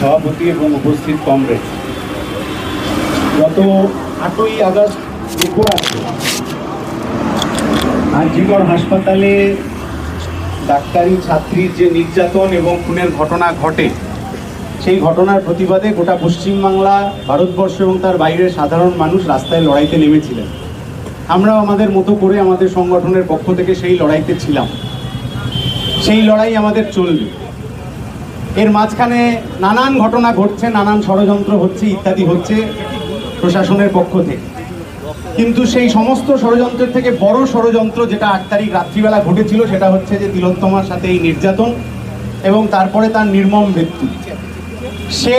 সভাপতি এবং উপস্থিত কমরেড, গত 8ই আগস্ট আরজিকর হাসপাতালে ডাক্তারি ছাত্রীর যে নির্যাতন এবং খুনের ঘটনা ঘটে, সেই ঘটনার প্রতিবাদে গোটা পশ্চিমবাংলা, ভারতবর্ষ এবং তার বাইরের সাধারণ মানুষ রাস্তায় লড়াইতে নেমেছিলেন। আমরাও আমাদের মতো করে আমাদের সংগঠনের পক্ষ থেকে সেই লড়াইতে ছিলাম। সেই লড়াই আমাদের চলবে। এর মাঝখানে নানান ঘটনা ঘটছে, নানান ষড়যন্ত্র হচ্ছে, ইত্যাদি হচ্ছে প্রশাসনের পক্ষ থেকে। কিন্তু সেই সমস্ত ষড়যন্ত্রের থেকে বড় ষড়যন্ত্র যেটা 8 তারিখ রাত্রিবেলা ঘটেছিল, সেটা হচ্ছে যে তিলোত্তমার সাথে এই নির্যাতন এবং তারপরে তার নির্মম মৃত্যু। সে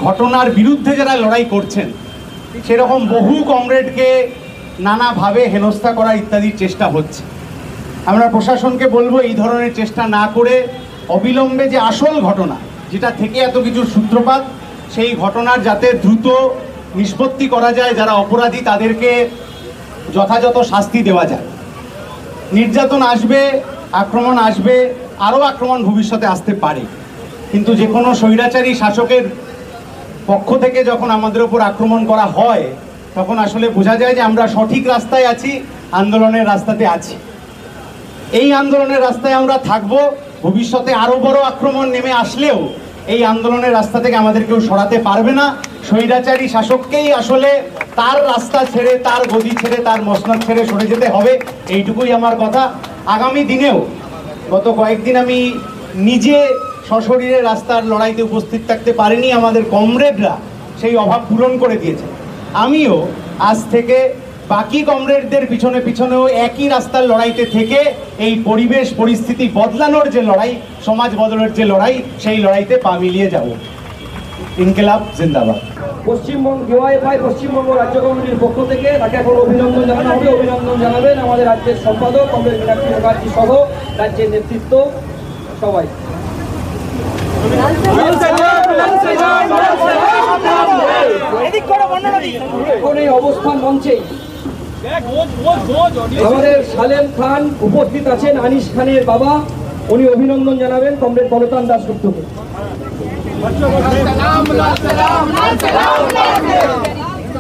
ঘটনার বিরুদ্ধে যারা লড়াই করছেন, সেরকম বহু কমরেডকে নানাভাবে হেনস্থা করা ইত্যাদির চেষ্টা হচ্ছে। আমরা প্রশাসনকে বলবো এই ধরনের চেষ্টা না করে অবিলম্বে যে আসল ঘটনা, যেটা থেকে এত কিছুর সূত্রপাত, সেই ঘটনার যাতে দ্রুত নিষ্পত্তি করা যায়, যারা অপরাধী তাদেরকে যথাযথ শাস্তি দেওয়া যায়। নির্যাতন আসবে, আক্রমণ আসবে, আরও আক্রমণ ভবিষ্যতে আসতে পারে, কিন্তু যে কোনো স্বৈরাচারী শাসকের পক্ষ থেকে যখন আমাদের উপর আক্রমণ করা হয়, তখন আসলে বোঝা যায় যে আমরা সঠিক রাস্তায় আছি, আন্দোলনের রাস্তাতে আছি। এই আন্দোলনের রাস্তায় আমরা থাকব। ভবিষ্যতে আরও বড় আক্রমণ নেমে আসলেও এই আন্দোলনের রাস্তা থেকে আমাদের কেউ সরাতে পারবে না। স্বৈরাচারী শাসককেই আসলে তার রাস্তা ছেড়ে, তার গদি ছেড়ে, তার মসনদ ছেড়ে সরে যেতে হবে, এইটুকুই আমার কথা। আগামী দিনেও, গত কয়েকদিন আমি নিজে সশরীরে রাস্তার লড়াইতে উপস্থিত থাকতে পারিনি, আমাদের কমরেডরা সেই অভাব পূরণ করে দিয়েছে। আমিও আজ থেকে বাকি কমরেডদের পিছনেও একই রাস্তার লড়াইতে থেকে এই পরিবেশ পরিস্থিতি বদলানোর যে লড়াই, সমাজ বদলের যে লড়াই, সেই লড়াইতে পা মিলিয়ে যাব। ইনকিলাব জিন্দাবাদ। পশ্চিমবঙ্গ পশ্চিমবঙ্গ রাজ্য কমিটির পক্ষ থেকে তাকে এখন অভিনন্দন জানানো হবে। অভিনন্দন জানাবেন আমাদের রাজ্যের সম্পাদক কমরেড মীনাক্ষী মুখার্জি সহ রাজ্যের নেতৃত্ব সবাই। এখন এই অবস্থান মঞ্চেই আমাদের সালেম খান উপস্থিত আছেন, আনিস খানের বাবা, উনি অভিনন্দন জানাবেন কমরেড বলতান দাশগুপ্তকে।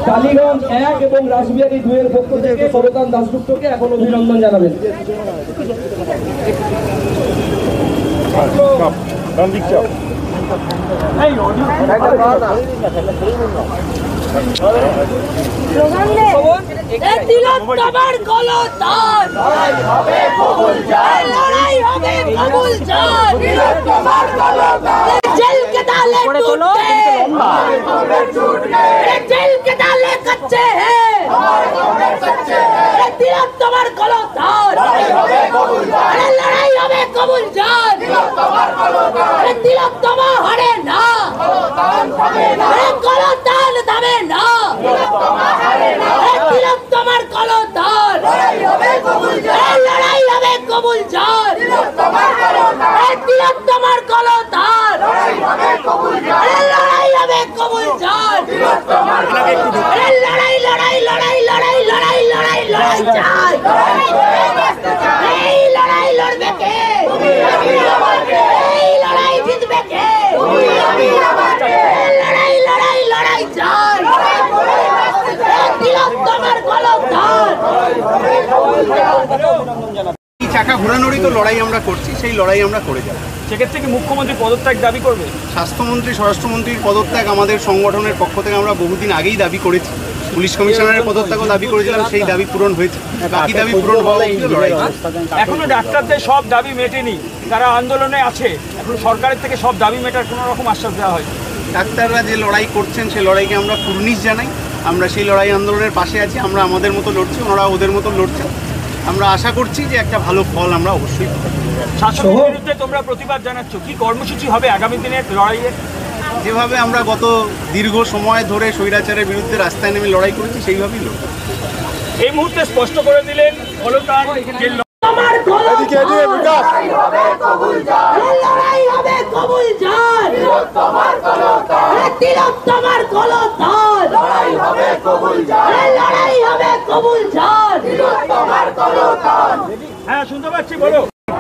টালিগঞ্জ 1 এবং রাসবিহারী 2 এর পক্ষ থেকে বলতান দাশগুপ্তকে এখন অভিনন্দন জানাবেন। তিলোত্তমার গলদান লড়াই হবে কবুল জান, লড়াই হবে কবুল জান। তিলোত্তমার গলদান জেল के ताले टूटे, हमारे कमरेड छूट गए। जेल के ताले कच्चे हैं, हमारे कमरेड सच्चे हैं। तिलोत्तमार गलदान लड़ाई হবে কবুল জান, লড়াই হবে কবুল জান। তিলোত্তমার গলদান, তিলোত্তমা হারে না, গলদান থামে না, গলদান থামে না, তিলোত্তমা হারে না। তিলোত্তমার গলদান লড়াই হবে কবুল জান, লড়াই হবে কবুল জান। তিলোত্তমার গলদান, তিলোত্তমার গলদান লড়াই হবে কবুল জান, লড়াই হবে কবুল জান। তিলোত্তমার গলদান লড়াই লড়াই লড়াই লড়াই লড়াই লড়াই লড়াই চাই, এই লড়াই লড়বে কে? তুমি আমি আমার কে? এই লড়াই জিতবে কে? তুমি আমি আমার কে? লড়াই লড়াই লড়াই চাই, তিলোত্তমার গলদান। চাকা ঘোরানোরই তো লড়াই আমরা করছি, সেই লড়াই আমরা করে যাব। সেক্ষেত্রে কি মুখ্যমন্ত্রী পদত্যাগ দাবি করবে? স্বাস্থ্যমন্ত্রী, স্বরাষ্ট্রমন্ত্রীর পদত্যাগ আমাদের সংগঠনের পক্ষ থেকে আমরা বহুদিন আগেই দাবি করেছি। পুলিশ কমিশনারের পদত্যাগও দাবি করেছিলাম, সেই দাবি পূরণ হয়েছে। বাকি দাবি পূরণ হওয়া লড়াই। এখনো ডাক্তারদের সব দাবি মেটেনি, তারা আন্দোলনে আছে। এখন সরকারের থেকে সব দাবি মেটার কোনো রকম আশ্বাস দেওয়া হয়? ডাক্তাররা যে লড়াই করছেন, সেই লড়াইকে আমরা কুর্নিশ জানাই। আমরা সেই লড়াই আন্দোলনের পাশে আছি। আমরা আমাদের মতো লড়ছি, ওনারা ওদের মতো লড়ছে। আমরা আশা করছি যে একটা ভালো ফল আমরা অবশ্যই পাবো। শাসকের বিরুদ্ধে তোমরা প্রতিবাদ জানাচ্ছ, কি কর্মসূচি হবে আগামী দিনের লড়াইয়ে? যেভাবে আমরা গত দীর্ঘ সময় ধরে স্বৈরাচারের বিরুদ্ধে রাস্তায় নেমে লড়াই করেছি, সেইভাবেই লড়ব। এই মুহূর্তে স্পষ্ট করে দিলেন বলতান যে লড়াই হবে কবুল জান, লড়াই হবে কবুল জান, তিলক তোমার গলতান, লড়াই হবে কবুল জান। হ্যাঁ শুনতে পাচ্ছি, বলো।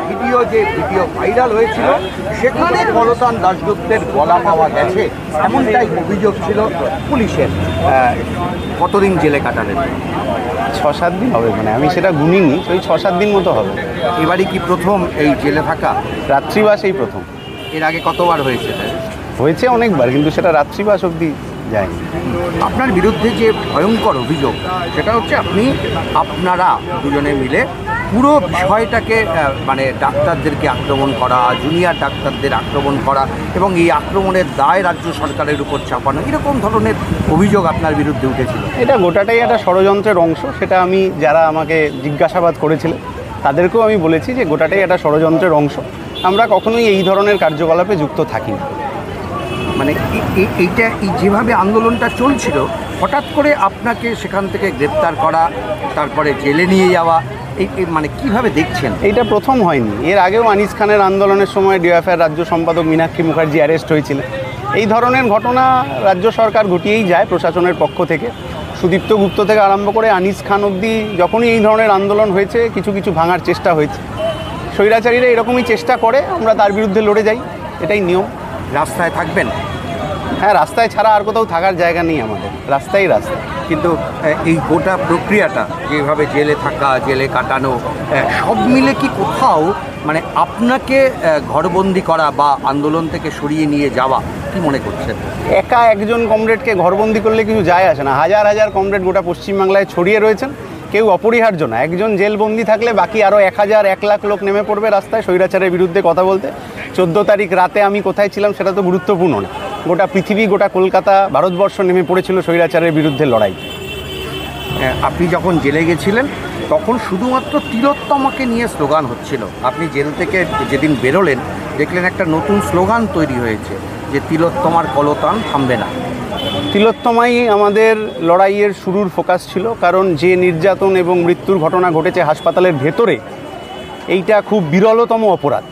ভিডিও ভাইরাল হয়েছিল, সেখানে কলতান দাশগুপ্তের গলা পাওয়া গেছে, এমনটাই অভিযোগ ছিল পুলিশের। কতদিন জেলে কাটালেন? 6-7 দিন হবে, মানে আমি সেটা গুনিনি, ওই 6-7 দিন মতো হবে। এবারই কি প্রথম এই জেলে থাকা? রাত্রিবাস এই প্রথম। এর আগে কতবার হয়েছে? হয়েছে অনেকবার, কিন্তু সেটা রাত্রিবাস অবধি যায়নি। আপনার বিরুদ্ধে যে ভয়ঙ্কর অভিযোগ, সেটা হচ্ছে আপনারা দুজনে মিলে পুরো বিষয়টাকে মানে ডাক্তারদেরকে আক্রমণ করা, জুনিয়র ডাক্তারদের আক্রমণ করা এবং এই আক্রমণের দায় রাজ্য সরকারের উপর চাপানো, এরকম ধরনের অভিযোগ আপনার বিরুদ্ধে উঠেছিল। এটা গোটাটাই একটা ষড়যন্ত্রের অংশ, সেটা আমি যারা আমাকে জিজ্ঞাসাবাদ করেছিলেন তাদেরকেও আমি বলেছি যে গোটাটাই একটা ষড়যন্ত্রের অংশ, আমরা কখনোই এই ধরনের কার্যকলাপে যুক্ত থাকি না। মানে এইটা যেভাবে আন্দোলনটা চলছিল, হঠাৎ করে আপনাকে সেখান থেকে গ্রেপ্তার করা, তারপরে জেলে নিয়ে যাওয়া, মানে কিভাবে দেখছেন? এইটা প্রথম হয়নি, এর আগেও আনিস খানের আন্দোলনের সময় ডিওএফআইয়ের রাজ্য সম্পাদক মীনাক্ষী মুখার্জি অ্যারেস্ট হয়েছিলেন। এই ধরনের ঘটনা রাজ্য সরকার ঘটিয়েই যায় প্রশাসনের পক্ষ থেকে। সুদীপ্ত গুপ্ত থেকে আরম্ভ করে আনিস খান অবধি যখনই এই ধরনের আন্দোলন হয়েছে কিছু কিছু ভাঙার চেষ্টা হয়েছে। স্বৈরাচারীরা এরকমই চেষ্টা করে, আমরা তার বিরুদ্ধে লড়ে যাই, এটাই নিয়ম। রাস্তায় থাকবেন? হ্যাঁ, রাস্তায় ছাড়া আর কোথাও থাকার জায়গা নেই আমাদের, রাস্তাই রাস্তা। কিন্তু এই গোটা প্রক্রিয়াটা, যেভাবে জেলে থাকা, জেলে কাটানো, সব মিলে কি কোথাও মানে আপনাকে ঘরবন্দি করা বা আন্দোলন থেকে সরিয়ে নিয়ে যাওয়া, কি মনে করছেন? একা একজন কমরেডকে ঘরবন্দি করলে কিছু যায় আসে না, হাজার হাজার কমরেড গোটা পশ্চিমবাংলায় ছড়িয়ে রয়েছেন, কেউ অপরিহার্য না। একজন জেলবন্দি থাকলে বাকি আরও 1,000-1 লাখ লোক নেমে পড়বে রাস্তায় স্বৈরাচারের বিরুদ্ধে কথা বলতে। 14 তারিখ রাতে আমি কোথায় ছিলাম সেটা তো গুরুত্বপূর্ণ না, গোটা পৃথিবী, গোটা কলকাতা, ভারতবর্ষ নেমে পড়েছিল স্বৈরাচারের বিরুদ্ধে লড়াই। আপনি যখন জেলে গেছিলেন তখন শুধুমাত্র তিলোত্তমাকে নিয়ে স্লোগান হচ্ছিল, আপনি জেল থেকে যেদিন বেরোলেন দেখলেন একটা নতুন স্লোগান তৈরি হয়েছে যে তিলোত্তমার কলতান থামবে না। তিলোত্তমাই আমাদের লড়াইয়ের শুরুর ফোকাস ছিল, কারণ যে নির্যাতন এবং মৃত্যুর ঘটনা ঘটেছে হাসপাতালের ভেতরে, এইটা খুব বিরলতম অপরাধ।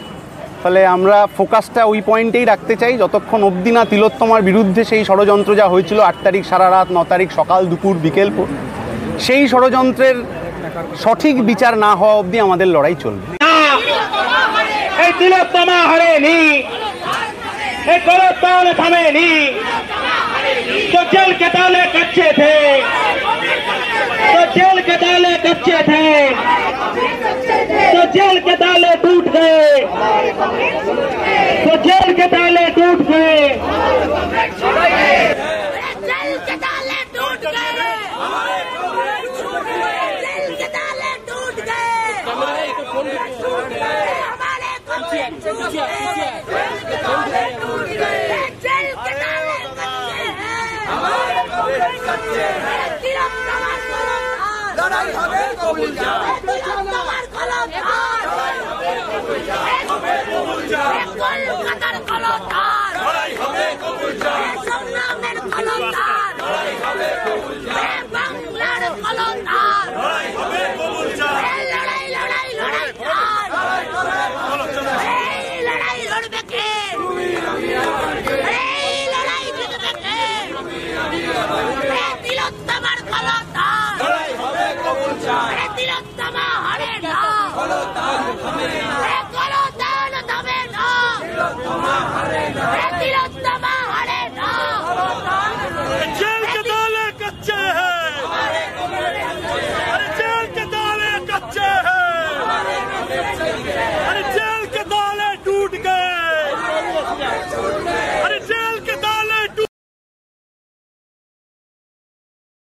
ফলে আমরা ফোকাসটা ওই পয়েন্টেই রাখতে চাই, যতক্ষণ অবধি না তিলোত্তমার বিরুদ্ধে সেই ষড়যন্ত্র যা হয়েছিল 8 তারিখ সারা রাত, 9 তারিখ সকাল দুপুর বিকেল, সেই ষড়যন্ত্রের সঠিক বিচার না হওয়া অবধি আমাদের লড়াই চলবে। এই তিলোত্তমা হারেনি, এই কলতান থামেনি, तो जेल के ताले कच्चे थे, तो जेल के ताले कच्चे थे, तो जेल के ताले टूट गए, तो जेल के ताले टूट गए, जेल के ताले टूट गए, जेल के ताले टूट गए, हमारे कब्जे टूट गए, जेल के ताले লড়াই হবে কবুল জান, তোমার কলতান, লড়াই হবে কবুল জান, কলকাতার কলতান, লড়াই হবে কবুল জান, সংগ্রামের কলতান।